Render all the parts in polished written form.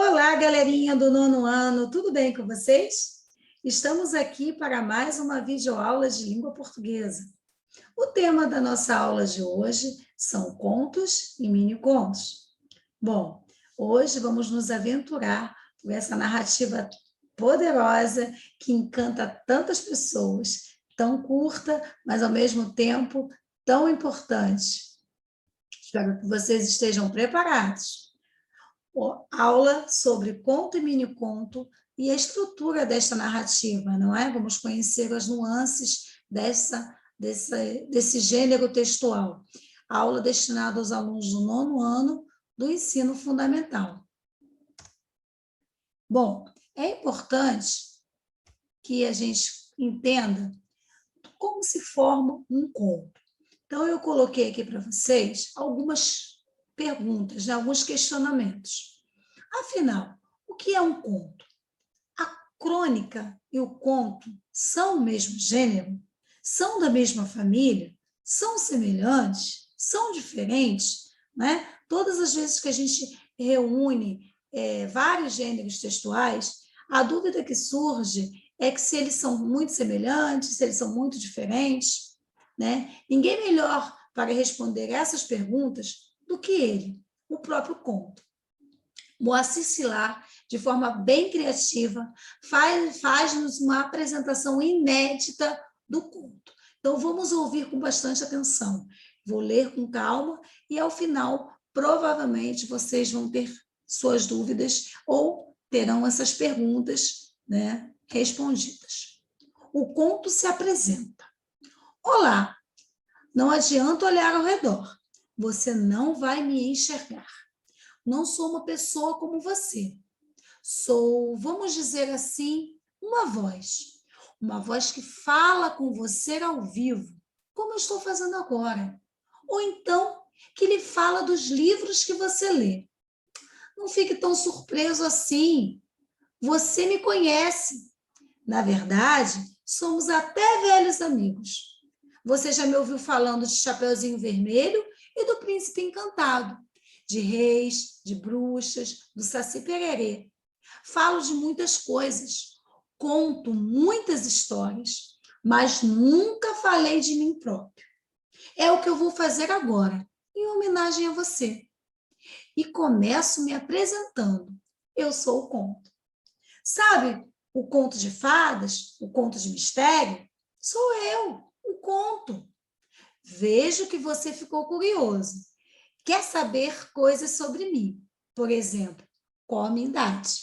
Olá, galerinha do nono ano, tudo bem com vocês? Estamos aqui para mais uma videoaula de língua portuguesa. O tema da nossa aula de hoje são contos e mini-contos. Bom, hoje vamos nos aventurar por essa narrativa poderosa que encanta tantas pessoas, tão curta, mas ao mesmo tempo tão importante. Espero que vocês estejam preparados. Aula sobre conto e mini-conto e a estrutura desta narrativa, não é? Vamos conhecer as nuances desse gênero textual. Aula destinada aos alunos do nono ano do ensino fundamental. Bom, é importante que a gente entenda como se forma um conto. Então, eu coloquei aqui para vocês algumas perguntas, né? Alguns questionamentos. Afinal, o que é um conto? A crônica e o conto são o mesmo gênero? São da mesma família? São semelhantes? São diferentes? Né? Todas as vezes que a gente reúne vários gêneros textuais, a dúvida que surge é que se eles são muito semelhantes, se eles são muito diferentes. Né? Ninguém melhor para responder essas perguntas do que ele, o próprio conto. Moacir Silá, de forma bem criativa, faz-nos uma apresentação inédita do conto. Então, vamos ouvir com bastante atenção. Vou ler com calma e, ao final, provavelmente, vocês vão ter suas dúvidas ou terão essas perguntas, né, respondidas. O conto se apresenta. Olá, não adianta olhar ao redor. Você não vai me enxergar. Não sou uma pessoa como você. Sou, vamos dizer assim, uma voz. Uma voz que fala com você ao vivo, como eu estou fazendo agora. Ou então, que lhe fala dos livros que você lê. Não fique tão surpreso assim. Você me conhece. Na verdade, somos até velhos amigos. Você já me ouviu falando de Chapeuzinho Vermelho e do Príncipe Encantado, de reis, de bruxas, do Saci Pererê. Falo de muitas coisas, conto muitas histórias, mas nunca falei de mim próprio. É o que eu vou fazer agora, em homenagem a você. E começo me apresentando. Eu sou o conto. Sabe o conto de fadas, o conto de mistério? Sou eu, o conto. Vejo que você ficou curioso. Quer saber coisas sobre mim? Por exemplo, qual a minha idade?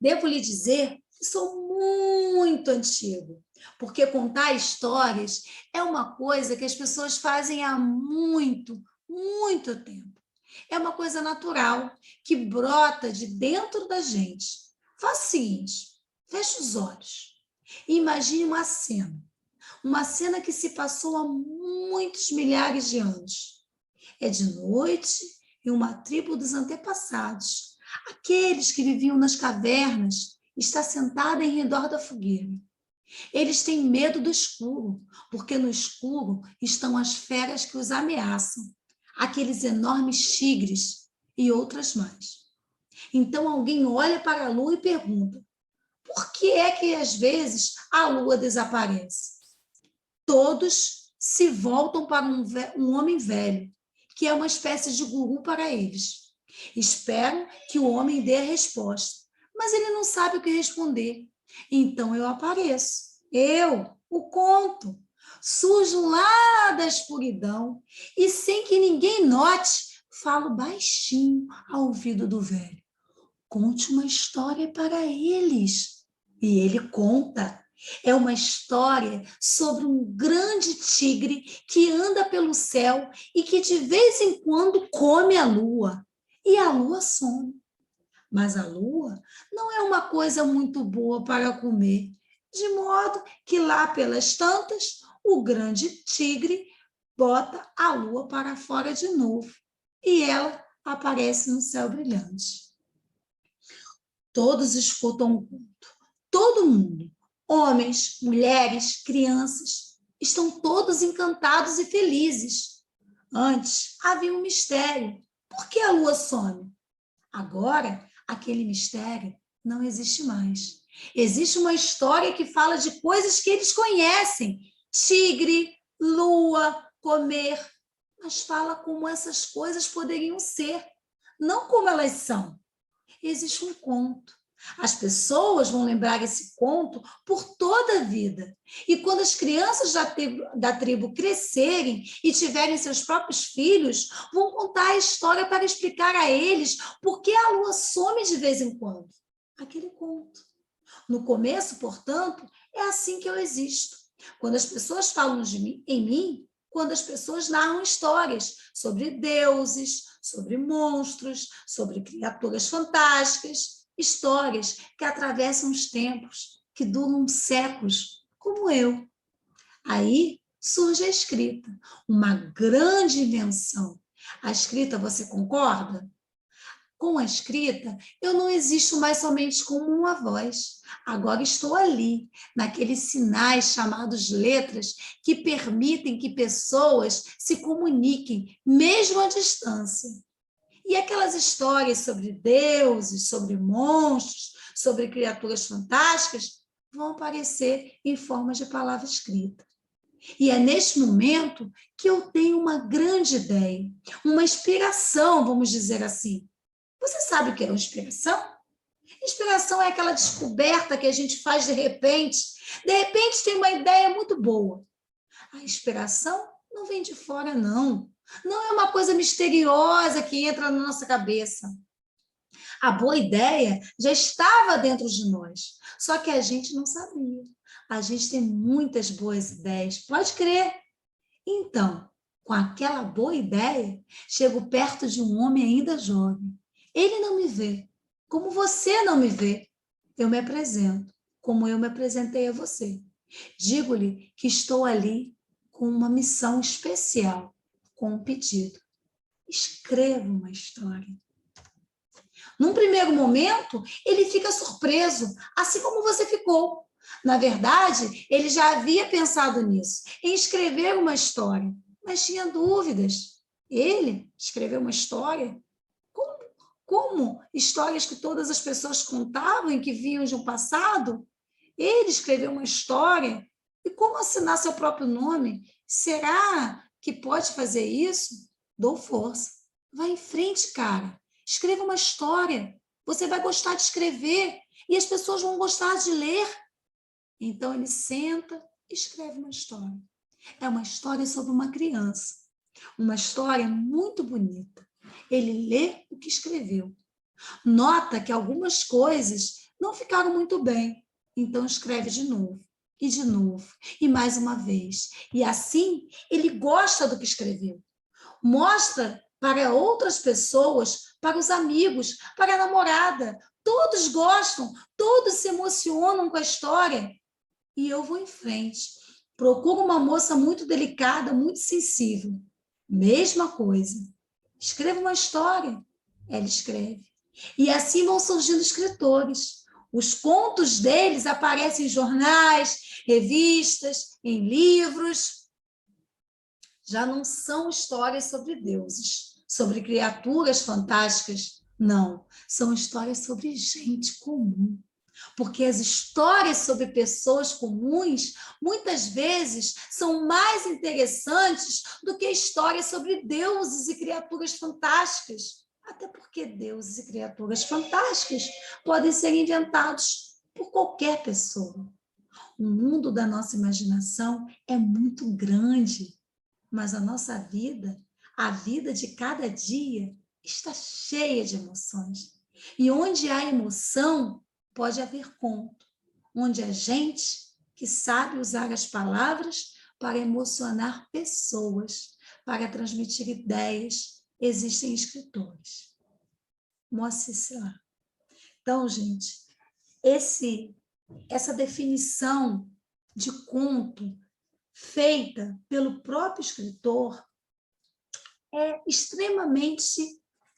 Devo lhe dizer que sou muito antigo, porque contar histórias é uma coisa que as pessoas fazem há muito, muito tempo. É uma coisa natural, que brota de dentro da gente. Faça o seguinte, feche os olhos e imagine uma cena que se passou há muitos milhares de anos. É de noite e uma tribo dos antepassados, aqueles que viviam nas cavernas, está sentada em redor da fogueira. Eles têm medo do escuro, porque no escuro estão as feras que os ameaçam, aqueles enormes tigres e outras mais. Então alguém olha para a lua e pergunta: por que é que às vezes a lua desaparece? Todos se voltam para um homem velho, que é uma espécie de guru para eles. Esperam que o homem dê a resposta, mas ele não sabe o que responder. Então eu apareço, eu, o conto, surjo lá da escuridão e, sem que ninguém note, falo baixinho ao ouvido do velho. Conte uma história para eles. E ele conta. É uma história sobre um grande tigre que anda pelo céu e que de vez em quando come a lua. E a lua some. Mas a lua não é uma coisa muito boa para comer, de modo que lá pelas tantas, o grande tigre bota a lua para fora de novo e ela aparece no céu brilhante. Todos escutam o conto, todo mundo, homens, mulheres, crianças, estão todos encantados e felizes. Antes havia um mistério. Por que a lua some? Agora, aquele mistério não existe mais. Existe uma história que fala de coisas que eles conhecem. Tigre, lua, comer. Mas fala como essas coisas poderiam ser, não como elas são. Existe um conto. As pessoas vão lembrar esse conto por toda a vida. E quando as crianças da tribo crescerem e tiverem seus próprios filhos, vão contar a história para explicar a eles por que a lua some de vez em quando. Aquele conto. No começo, portanto, é assim que eu existo. Quando as pessoas falam em mim, quando as pessoas narram histórias sobre deuses, sobre monstros, sobre criaturas fantásticas, histórias que atravessam os tempos, que duram séculos, como eu. Aí surge a escrita, uma grande invenção. A escrita, você concorda? Com a escrita, eu não existo mais somente como uma voz. Agora estou ali, naqueles sinais chamados letras, que permitem que pessoas se comuniquem, mesmo à distância. E aquelas histórias sobre deuses, sobre monstros, sobre criaturas fantásticas, vão aparecer em forma de palavra escrita. E é neste momento que eu tenho uma grande ideia, uma inspiração, vamos dizer assim. Você sabe o que é uma inspiração? Inspiração é aquela descoberta que a gente faz de repente. De repente tem uma ideia muito boa. A inspiração não vem de fora, não. Não é uma coisa misteriosa que entra na nossa cabeça. A boa ideia já estava dentro de nós, só que a gente não sabia. A gente tem muitas boas ideias, pode crer. Então, com aquela boa ideia, chego perto de um homem ainda jovem. Ele não me vê, como você não me vê. Eu me apresento, como eu me apresentei a você. Digo-lhe que estou ali com uma missão especial, com um pedido. Escreva uma história. Num primeiro momento, ele fica surpreso, assim como você ficou. Na verdade, ele já havia pensado nisso, em escrever uma história, mas tinha dúvidas. Ele escreveu uma história? Como histórias que todas as pessoas contavam e que vinham de um passado? Ele escreveu uma história? E como assinar seu próprio nome? Será que pode fazer isso? Dou força. Vai em frente, cara. Escreva uma história. Você vai gostar de escrever e as pessoas vão gostar de ler. Então ele senta e escreve uma história. É uma história sobre uma criança. Uma história muito bonita. Ele lê o que escreveu. Nota que algumas coisas não ficaram muito bem. Então escreve de novo, e mais uma vez. E assim ele gosta do que escreveu. Mostra para outras pessoas, para os amigos, para a namorada. Todos gostam, todos se emocionam com a história. E eu vou em frente. Procuro uma moça muito delicada, muito sensível. Mesma coisa. Escreva uma história. Ela escreve. E assim vão surgindo escritores. Os contos deles aparecem em jornais, revistas, em livros. Já não são histórias sobre deuses, sobre criaturas fantásticas. Não, são histórias sobre gente comum. Porque as histórias sobre pessoas comuns, muitas vezes, são mais interessantes do que histórias sobre deuses e criaturas fantásticas. Até porque deuses e criaturas fantásticas podem ser inventados por qualquer pessoa. O mundo da nossa imaginação é muito grande, mas a nossa vida, a vida de cada dia, está cheia de emoções. E onde há emoção, pode haver conto, onde a gente que sabe usar as palavras para emocionar pessoas, para transmitir ideias, existem escritores. Moacir Cila. Então, gente, essa definição de conto feita pelo próprio escritor é extremamente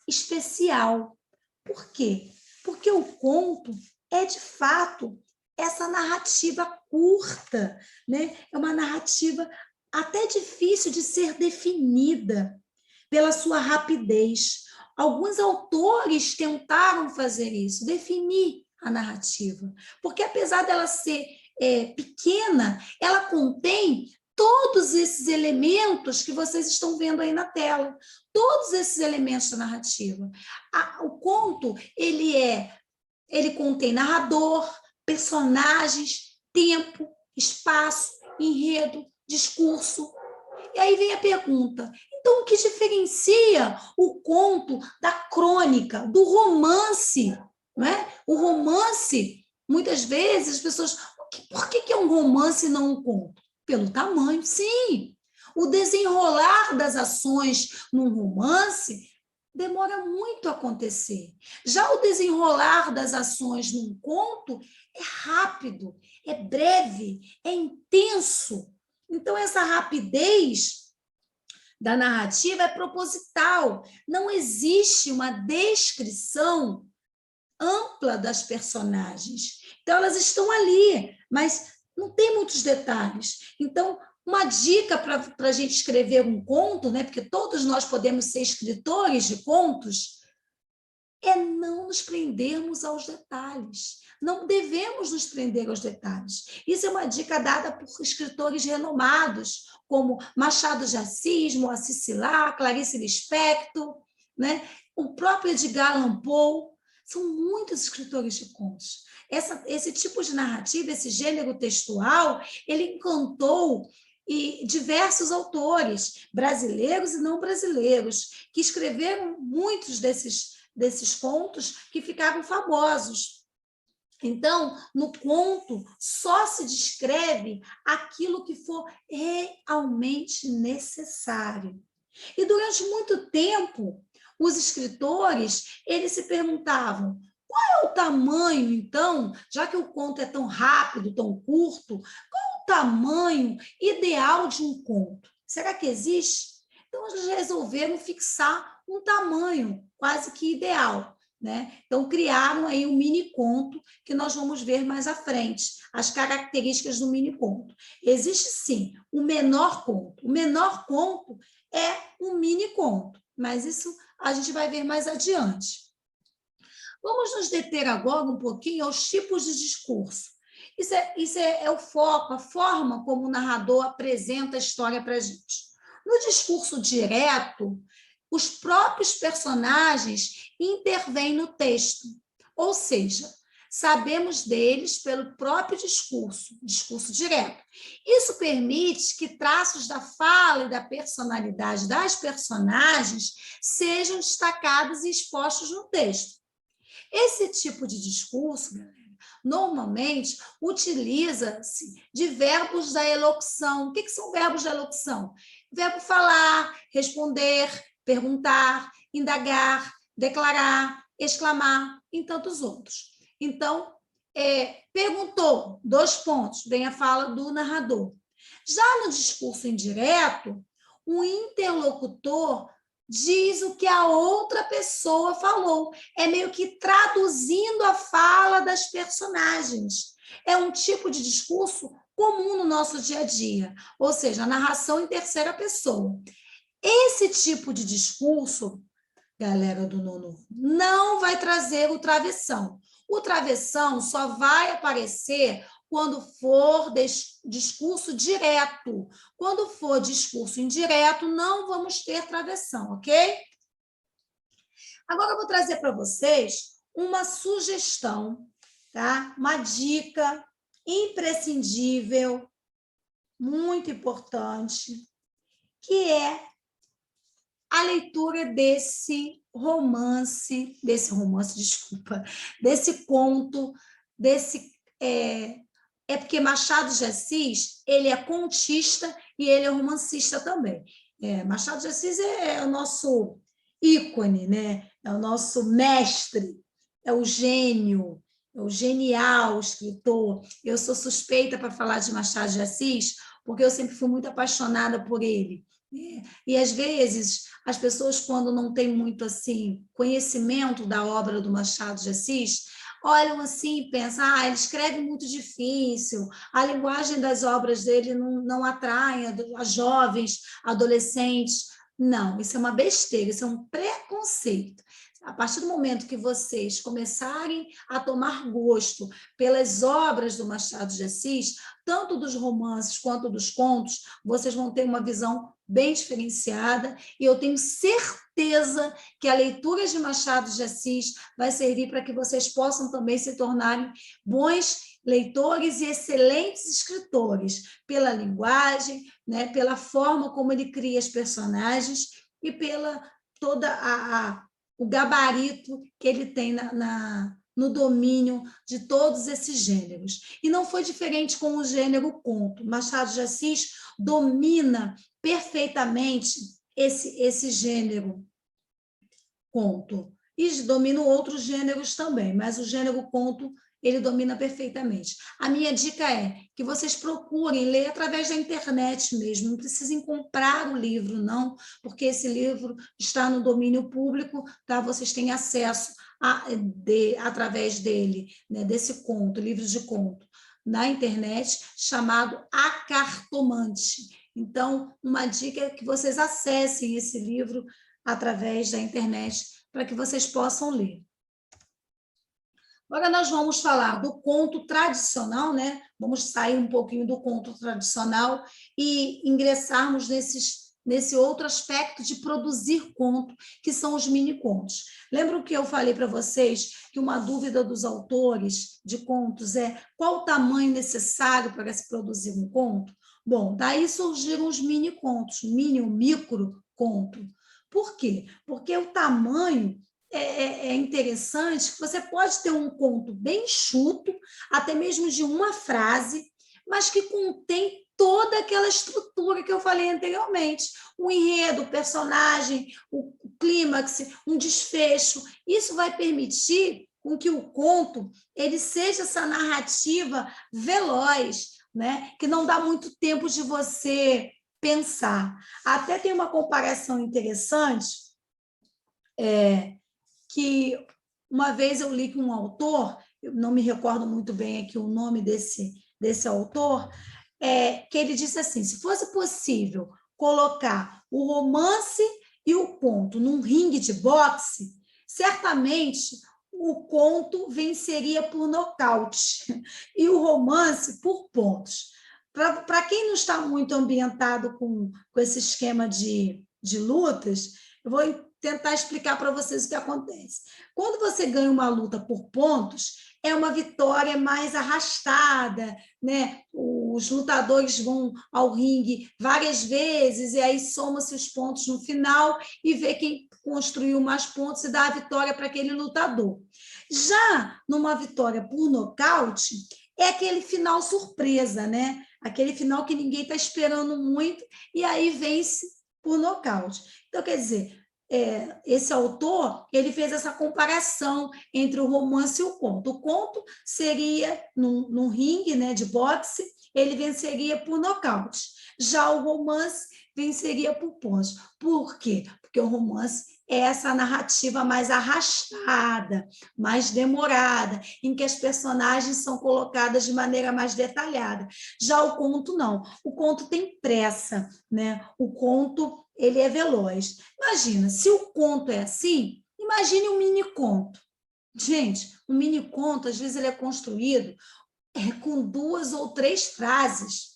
especial. Por quê? Porque o conto é, de fato, essa narrativa curta, né? É uma narrativa até difícil de ser definida pela sua rapidez. Alguns autores tentaram fazer isso, definir a narrativa, porque apesar dela ser pequena, ela contém todos esses elementos que vocês estão vendo aí na tela, todos esses elementos da narrativa. O conto, ele contém narrador, personagens, tempo, espaço, enredo, discurso. E aí vem a pergunta, então o que diferencia o conto da crônica, do romance? Não é? O romance, muitas vezes as pessoas, por que é um romance e não um conto? Pelo tamanho, sim. O desenrolar das ações num romance demora muito a acontecer. Já o desenrolar das ações num conto é rápido, é breve, é intenso. Então, essa rapidez da narrativa é proposital. Não existe uma descrição ampla das personagens. Então, elas estão ali, mas não tem muitos detalhes. Então, uma dica para a gente escrever um conto, né? Porque todos nós podemos ser escritores de contos, é não nos prendermos aos detalhes. Não devemos nos prender aos detalhes. Isso é uma dica dada por escritores renomados, como Machado de Assis, Moacir Silá, Clarice Lispector, né? O próprio Edgar Allan Poe. São muitos escritores de contos. Esse tipo de narrativa, esse gênero textual, ele encantou diversos autores, brasileiros e não brasileiros, que escreveram muitos desses contos que ficaram famosos. Então, no conto, só se descreve aquilo que for realmente necessário. E durante muito tempo, os escritores, eles se perguntavam, qual é o tamanho, então, já que o conto é tão rápido, tão curto, qual é o tamanho ideal de um conto? Será que existe? Então, eles resolveram fixar um tamanho quase que ideal, né? Então, criaram aí um mini-conto, que nós vamos ver mais à frente, as características do mini-conto. Existe, sim, o menor conto. O menor conto é um mini-conto, mas isso a gente vai ver mais adiante. Vamos nos deter agora um pouquinho aos tipos de discurso. Isso é o foco, a forma como o narrador apresenta a história para a gente. No discurso direto, os próprios personagens intervêm no texto, ou seja, sabemos deles pelo próprio discurso direto. Isso permite que traços da fala e da personalidade das personagens sejam destacados e expostos no texto. Esse tipo de discurso, galera, normalmente utiliza-se de verbos da elocução. O que são verbos da elocução? Verbo falar, responder, perguntar, indagar, declarar, exclamar, e tantos outros. Então, perguntou, 2 pontos, vem a fala do narrador. Já no discurso indireto, o interlocutor diz o que a outra pessoa falou. É meio que traduzindo a fala das personagens. É um tipo de discurso comum no nosso dia a dia, ou seja, a narração em terceira pessoa. Esse tipo de discurso, galera do nono, não vai trazer o travessão. O travessão só vai aparecer quando for discurso direto. Quando for discurso indireto, não vamos ter travessão, ok? Agora eu vou trazer para vocês uma sugestão, tá? Uma dica imprescindível, muito importante, que é a leitura desse conto, porque Machado de Assis, ele é contista e ele é romancista também. Machado de Assis é o nosso ícone, né? É o nosso mestre, é o gênio, é o genial escritor. Eu sou suspeita para falar de Machado de Assis, porque eu sempre fui muito apaixonada por ele. E, às vezes, as pessoas, quando não têm muito assim conhecimento da obra do Machado de Assis, olham assim e pensam, ele escreve muito difícil, a linguagem das obras dele não atrai a jovens, adolescentes, Não, isso é uma besteira, isso é um preconceito. A partir do momento que vocês começarem a tomar gosto pelas obras do Machado de Assis, tanto dos romances quanto dos contos, vocês vão ter uma visão bem diferenciada, e eu tenho certeza que a leitura de Machado de Assis vai servir para que vocês possam também se tornarem bons leitores e excelentes escritores, pela linguagem, né, pela forma como ele cria os personagens e pela toda o gabarito que ele tem no domínio de todos esses gêneros. E não foi diferente com o gênero conto. Machado de Assis domina perfeitamente esse gênero conto. E domina outros gêneros também, mas o gênero conto ele domina perfeitamente. A minha dica é que vocês procurem ler através da internet mesmo, não precisem comprar o livro, não, porque esse livro está no domínio público, tá? Vocês têm acesso através dele, né, desse conto, livro de conto, na internet, chamado A Cartomante. Então, uma dica é que vocês acessem esse livro através da internet para que vocês possam ler. Agora nós vamos falar do conto tradicional, né? Vamos sair um pouquinho do conto tradicional e ingressarmos nesse outro aspecto de produzir conto, que são os mini-contos. Lembram que eu falei para vocês que uma dúvida dos autores de contos é qual o tamanho necessário para se produzir um conto? Bom, daí surgiram os mini-contos, mini ou micro-conto. Por quê? Porque o tamanho é interessante que você pode ter um conto bem enxuto, até mesmo de uma frase, mas que contém toda aquela estrutura que eu falei anteriormente. O enredo, o personagem, o clímax, um desfecho. Isso vai permitir com que o conto ele seja essa narrativa veloz, né? Que não dá muito tempo de você pensar. Até tem uma comparação interessante, que uma vez eu li que um autor, eu não me recordo muito bem aqui o nome desse autor, que ele disse assim, se fosse possível colocar o romance e o conto num ringue de boxe, certamente o conto venceria por nocaute e o romance por pontos. Para quem não está muito ambientado com esse esquema de lutas, eu vou tentar explicar para vocês o que acontece. Quando você ganha uma luta por pontos, é uma vitória mais arrastada, né? Os lutadores vão ao ringue várias vezes e aí soma-se os pontos no final e vê quem construiu mais pontos e dá a vitória para aquele lutador. Já numa vitória por nocaute, é aquele final surpresa, né? Aquele final que ninguém está esperando muito e aí vence por nocaute. Então, quer dizer, esse autor ele fez essa comparação entre o romance e o conto. O conto seria num ringue, né, de boxe, ele venceria por nocaute. Já o romance venceria por pontos. Por quê? Porque o romance é essa narrativa mais arrastada, mais demorada, em que as personagens são colocadas de maneira mais detalhada. Já o conto não. O conto tem pressa, né? O conto ele é veloz. Imagina, se o conto é assim, imagine um mini conto. Gente, um mini conto, às vezes ele é construído com 2 ou 3 frases.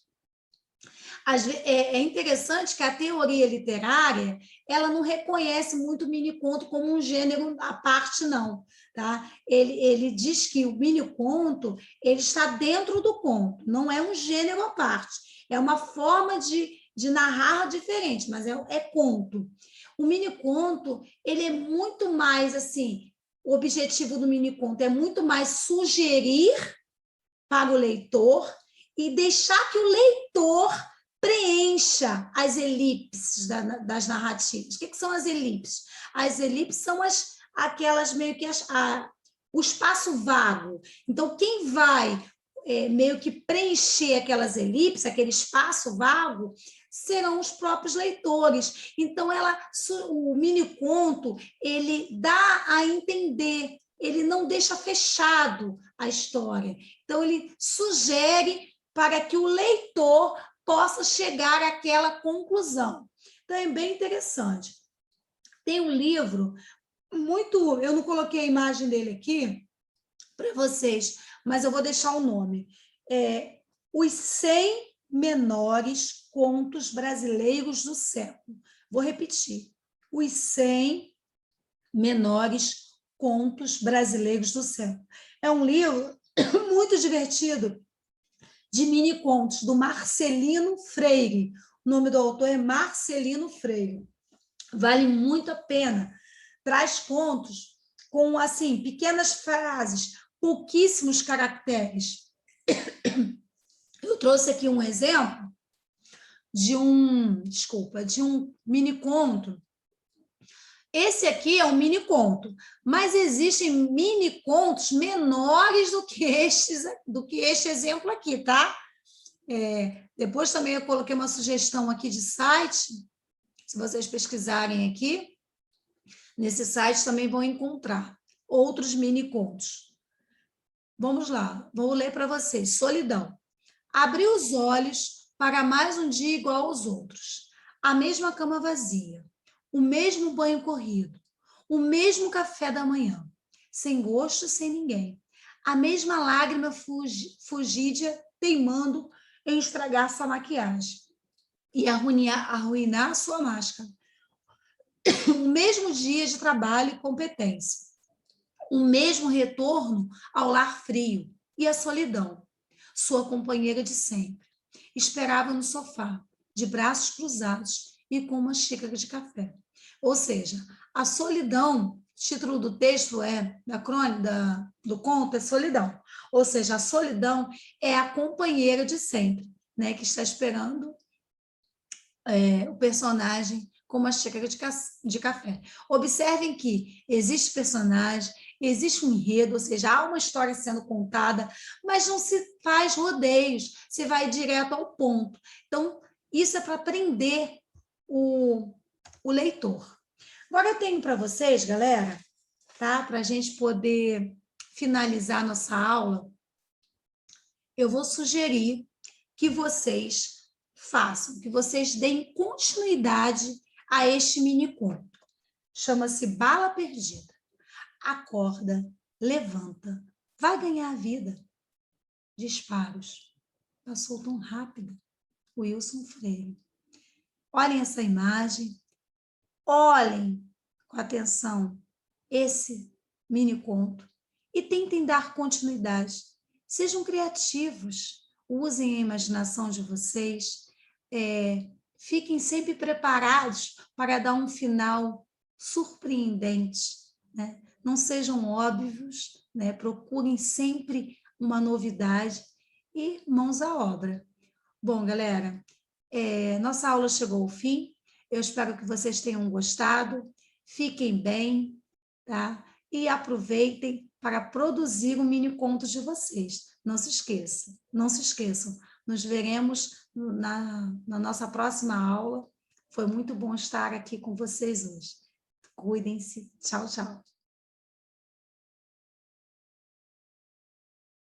É interessante que a teoria literária ela não reconhece muito o mini-conto como um gênero à parte, não. Tá? Ele diz que o mini-conto ele está dentro do conto, não é um gênero à parte. É uma forma de narrar diferente, mas é conto. O mini-conto ele é muito mais assim, o objetivo do mini-conto é muito mais sugerir para o leitor e deixar que o leitor preencha as elipses das narrativas. O que são as elipses? As elipses são aquelas meio que o espaço vago. Então, quem vai meio que preencher aquelas elipses, aquele espaço vago, serão os próprios leitores. Então, o mini-conto, ele dá a entender, ele não deixa fechado a história. Então, ele sugere para que o leitor possa chegar àquela conclusão. Então, é bem interessante. Tem um livro muito... Eu não coloquei a imagem dele aqui para vocês, mas eu vou deixar o nome. Os 100 menores contos brasileiros do século. Vou repetir. Os 100 menores contos brasileiros do século. É um livro muito divertido, de mini contos, do Marcelino Freire. O nome do autor é Marcelino Freire. Vale muito a pena. Traz contos com, assim, pequenas frases, pouquíssimos caracteres. Eu trouxe aqui um exemplo de um mini conto. Esse aqui é um mini conto, mas existem mini contos menores do que este exemplo aqui, tá? Depois também eu coloquei uma sugestão aqui de site, se vocês pesquisarem aqui, nesse site também vão encontrar outros mini contos. Vamos lá, vou ler para vocês. Solidão. Abri os olhos para mais um dia igual aos outros. A mesma cama vazia, o mesmo banho corrido, o mesmo café da manhã, sem gosto, sem ninguém. A mesma lágrima fugídia teimando em estragar sua maquiagem e arruinar sua máscara. O mesmo dia de trabalho e competência. O mesmo retorno ao lar frio e a solidão. Sua companheira de sempre. Esperava no sofá, de braços cruzados e com uma xícara de café. Ou seja, a solidão, título do texto da crônica, do conto é Solidão. Ou seja, a solidão é a companheira de sempre, né, que está esperando o personagem com uma xícara de café. Observem que existe personagem, existe um enredo, ou seja, há uma história sendo contada, mas não se faz rodeios, se vai direto ao ponto. Então, isso é para prender o leitor. Agora eu tenho para vocês, galera, tá? Para a gente poder finalizar nossa aula, eu vou sugerir que vocês façam, que vocês deem continuidade a este mini conto. Chama-se Bala Perdida. Acorda, levanta, vai ganhar a vida. Disparos. Passou tão rápido. Wilson Freire. Olhem essa imagem, olhem com atenção esse mini conto e tentem dar continuidade. Sejam criativos, usem a imaginação de vocês, fiquem sempre preparados para dar um final surpreendente, né? Não sejam óbvios, né? Procurem sempre uma novidade e mãos à obra. Bom, galera, nossa aula chegou ao fim. Eu espero que vocês tenham gostado. Fiquem bem, tá? E aproveitem para produzir o mini conto de vocês. Não se esqueçam. Nos veremos na nossa próxima aula. Foi muito bom estar aqui com vocês hoje. Cuidem-se. Tchau, tchau.